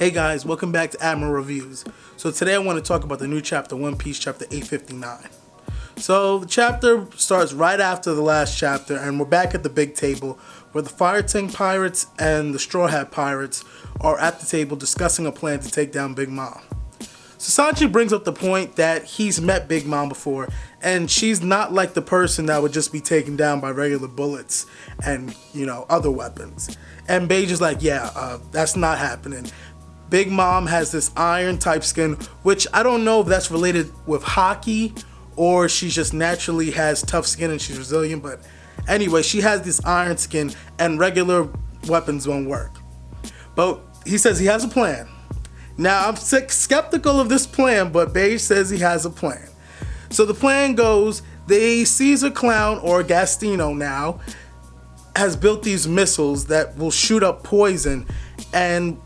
Hey guys, welcome back to Admiral Reviews. So today I want to talk about the new chapter, One Piece chapter 859. So the chapter starts right after the last chapter, and we're back at the big table where the Fire Tank Pirates and the Straw Hat Pirates are at the table discussing a plan to take down Big Mom. So Sanji brings up the point that he's met Big Mom before, and she's not like the person that would just be taken down by regular bullets and, other weapons. And Beige is like, that's not happening. Big Mom has this iron type skin, which I don't know if that's related with hockey or she just naturally has tough skin and she's resilient, but anyway, she has this iron skin and regular weapons won't work. But he says he has a plan. Now, I'm skeptical of this plan, but Beige says he has a plan. So the plan goes, the Caesar Clown, or Gastino now, has built these missiles that will shoot up poison, and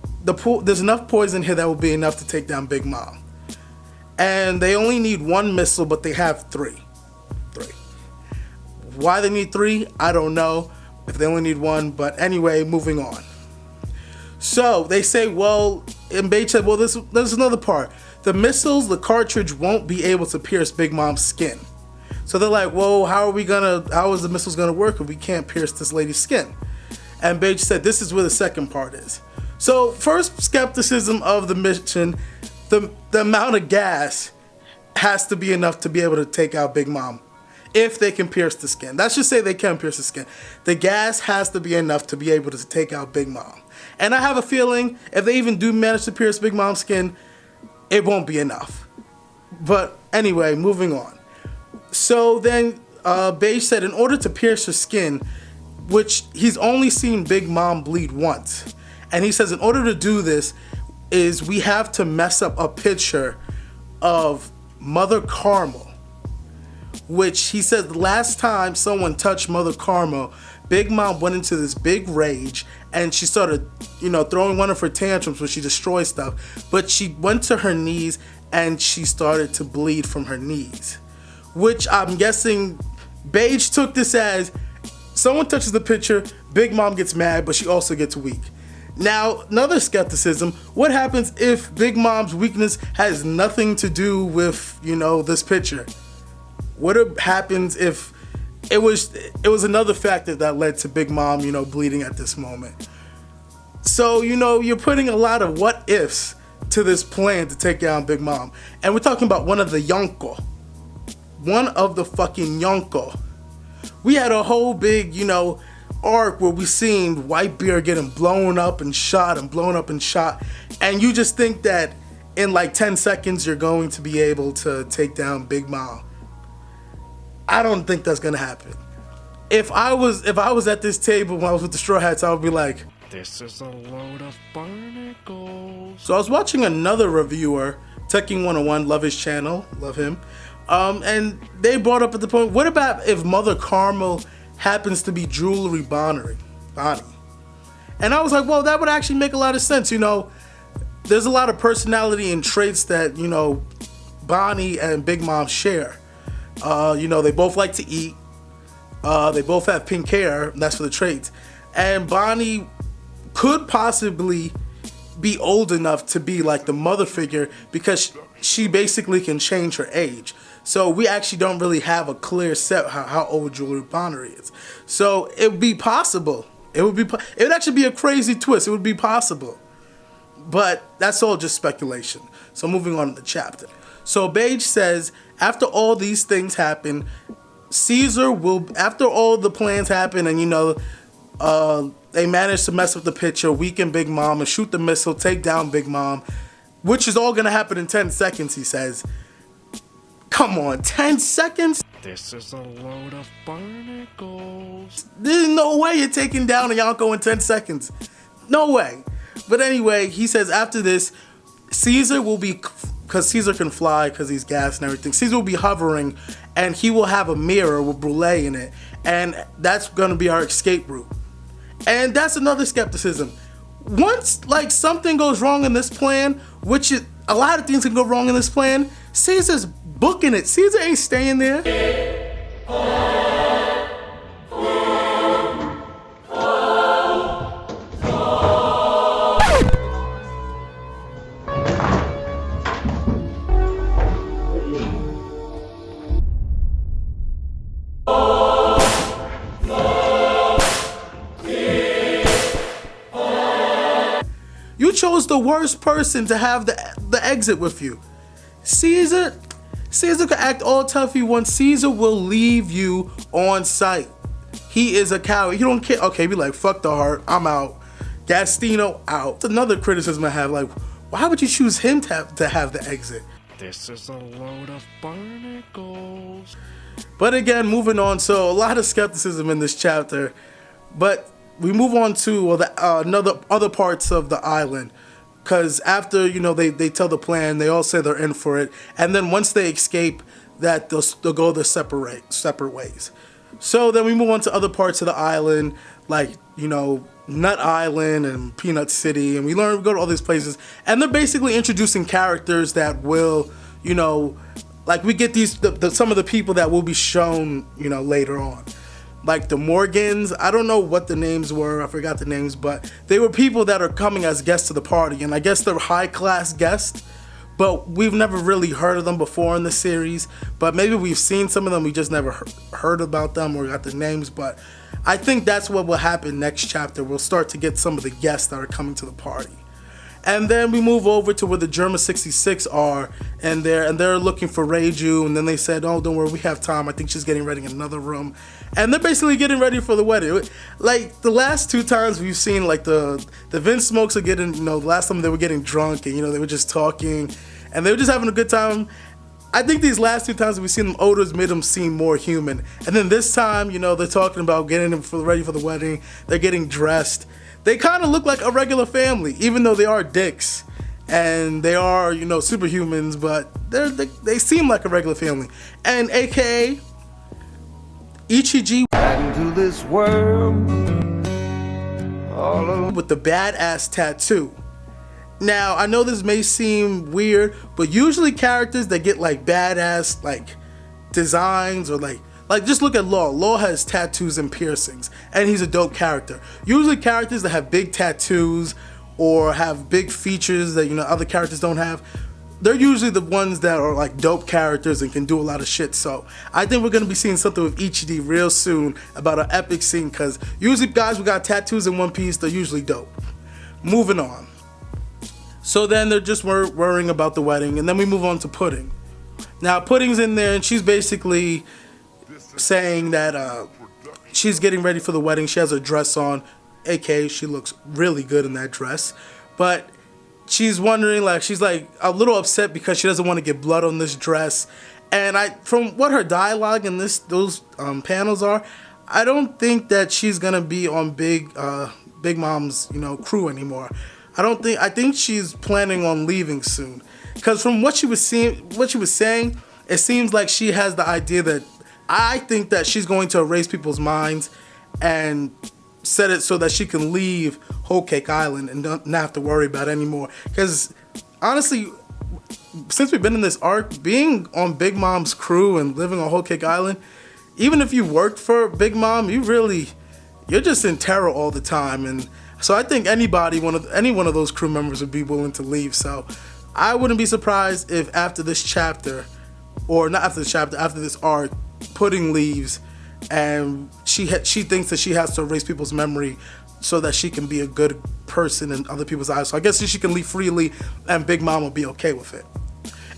there's enough poison here that will be enough to take down Big Mom. And they only need one missile, but they have three. Why they need three, I don't know, if they only need one, but anyway, moving on. So they say, and Beige said, there's another part. The missiles, the cartridge won't be able to pierce Big Mom's skin. So they're like, how is the missiles gonna work if we can't pierce this lady's skin? And Beige said, this is where the second part is. So first skepticism of the mission, the amount of gas has to be enough to be able to take out Big Mom. If they can pierce the skin. Let's just say they can pierce the skin. The gas has to be enough to be able to take out Big Mom. And I have a feeling if they even do manage to pierce Big Mom's skin, it won't be enough. But anyway, moving on. So then Beige said in order to pierce her skin, which he's only seen Big Mom bleed once. And he says in order to do this is we have to mess up a picture of Mother Carmel. Which he said the last time someone touched Mother Carmel, Big Mom went into this big rage and she started, throwing one of her tantrums where she destroys stuff. But she went to her knees and she started to bleed from her knees. Which I'm guessing Beige took this as someone touches the picture, Big Mom gets mad, but she also gets weak. Now, another skepticism, what happens if Big Mom's weakness has nothing to do with, this picture? What happens if it was another factor that led to Big Mom, bleeding at this moment? So, you're putting a lot of what ifs to this plan to take down Big Mom. And we're talking about one of the Yonko. One of the fucking Yonko. We had a whole big, arc where we seen Whitebeard getting blown up and shot. And you just think that in like 10 seconds you're going to be able to take down Big Mom. I don't think that's gonna happen. If I was at this table when I was with the Straw Hats, I would be like, this is a load of barnacles. So I was watching another reviewer, Teching 101, love his channel, love him. And they brought up at the point, what about if Mother Carmel happens to be Jewelry Bonnie? And I was like, that would actually make a lot of sense. There's a lot of personality and traits that, Bonnie and Big Mom share. They both like to eat. They both have pink hair. That's for the traits. And Bonnie could possibly be old enough to be like the mother figure because she basically can change her age. So we actually don't really have a clear set how old Jewelry Bonnie is. So it would be possible. It would actually be a crazy twist. It would be possible. But that's all just speculation. So moving on to the chapter. So Beige says, after all these things happen, Caesar will, after all the plans happen and, they manage to mess with the picture, weaken Big Mom, and shoot the missile, take down Big Mom, which is all going to happen in 10 seconds, he says. Come on, 10 seconds? This is a load of barnacles. There's no way you're taking down a Yonko in 10 seconds. No way. But anyway, he says after this, Caesar will be, because Caesar can fly because he's gas and everything, Caesar will be hovering and he will have a mirror with Brûlée in it. And that's going to be our escape route. And that's another skepticism. Once something goes wrong in this plan, which is, a lot of things can go wrong in this plan, Caesar's booking it. Caesar ain't staying there. the worst person to have the exit with you. Caesar could act all tough he wants. Caesar will leave you on sight. He is a coward. He don't care. Okay, be like, fuck the heart. I'm out. Gastino out. It's another criticism I have. Like, why would you choose him to have the exit? This is a load of barnacles. But again, moving on. So a lot of skepticism in this chapter. But we move on to other parts of the island. Because after, they tell the plan, they all say they're in for it. And then once they escape, that they'll go their separate ways. So then we move on to other parts of the island, like, Nut Island and Peanut City. And we go to all these places. And they're basically introducing characters that will, like we get some of the people that will be shown, later on. Like the Morgans, I don't know what the names were, I forgot the names, but they were people that are coming as guests to the party, and I guess they're high-class guests, but we've never really heard of them before in the series, but maybe we've seen some of them, we just never heard about them or got the names, but I think that's what will happen next chapter. We'll start to get some of the guests that are coming to the party. And then we move over to where the German 66 are, and they're looking for Reiju, and then they said, oh, don't worry, we have time. I think she's getting ready in another room. And they're basically getting ready for the wedding. Like, the last two times we've seen, like, the Vince Smokes are getting, the last time they were getting drunk, and, they were just talking, and they were just having a good time. I think these last two times we've seen them, Oda's made them seem more human. And then this time, they're talking about getting them ready for the wedding. They're getting dressed. They kind of look like a regular family, even though they are dicks and they are, superhumans, but they seem like a regular family. And AKA Ichiji into this world all alone with the badass tattoo. Now, I know this may seem weird, but usually characters that get like badass like designs or like just look at Law. Law has tattoos and piercings, and he's a dope character. Usually characters that have big tattoos or have big features that, other characters don't have, they're usually the ones that are like dope characters and can do a lot of shit. So I think we're going to be seeing something with Ichidi real soon about an epic scene, because usually guys who got tattoos in One Piece, they're usually dope. Moving on. So then they're just worrying about the wedding, and then we move on to Pudding. Now Pudding's in there, and she's basically saying that she's getting ready for the wedding. She has a dress on, aka she looks really good in that dress, but she's wondering, like, she's like a little upset because she doesn't want to get blood on this dress. And from what her dialogue in those panels are, I don't think that she's gonna be on Big Mom's crew anymore. I think she's planning on leaving soon, because from what she was saying, it seems like she has the idea that, I think that she's going to erase people's minds and set it so that she can leave Whole Cake Island and not have to worry about it anymore. Because honestly, since we've been in this arc, being on Big Mom's crew and living on Whole Cake Island, even if you worked for Big Mom, you're just in terror all the time. And so I think any one of those crew members would be willing to leave. So I wouldn't be surprised if after this chapter, or not after this chapter, after this arc, Pudding leaves, and she thinks that she has to erase people's memory so that she can be a good person in other people's eyes. So I guess she can leave freely, and Big Mom will be okay with it.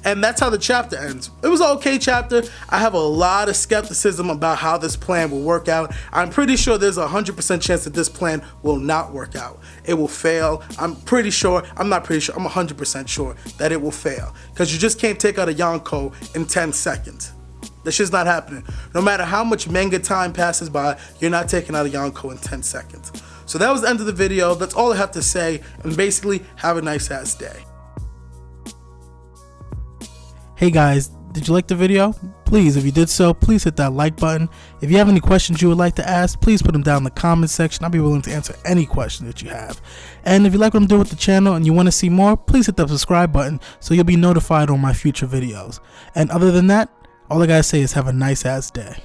And that's how the chapter ends. It was an okay chapter. I have a lot of skepticism about how this plan will work out. I'm pretty sure there's a 100% chance that this plan will not work out. It will fail. I'm 100% sure that it will fail. Because you just can't take out a Yonko in 10 seconds. That shit's not happening. No matter how much manga time passes by, you're not taking out a Yonko in 10 seconds. So that was the end of the video. That's all I have to say. And basically, have a nice ass day. Hey guys, did you like the video? Please, if you did so, please hit that like button. If you have any questions you would like to ask, please put them down in the comment section. I'll be willing to answer any question that you have. And if you like what I'm doing with the channel and you want to see more, please hit the subscribe button so you'll be notified on my future videos. And other than that, all I gotta say is have a nice ass day.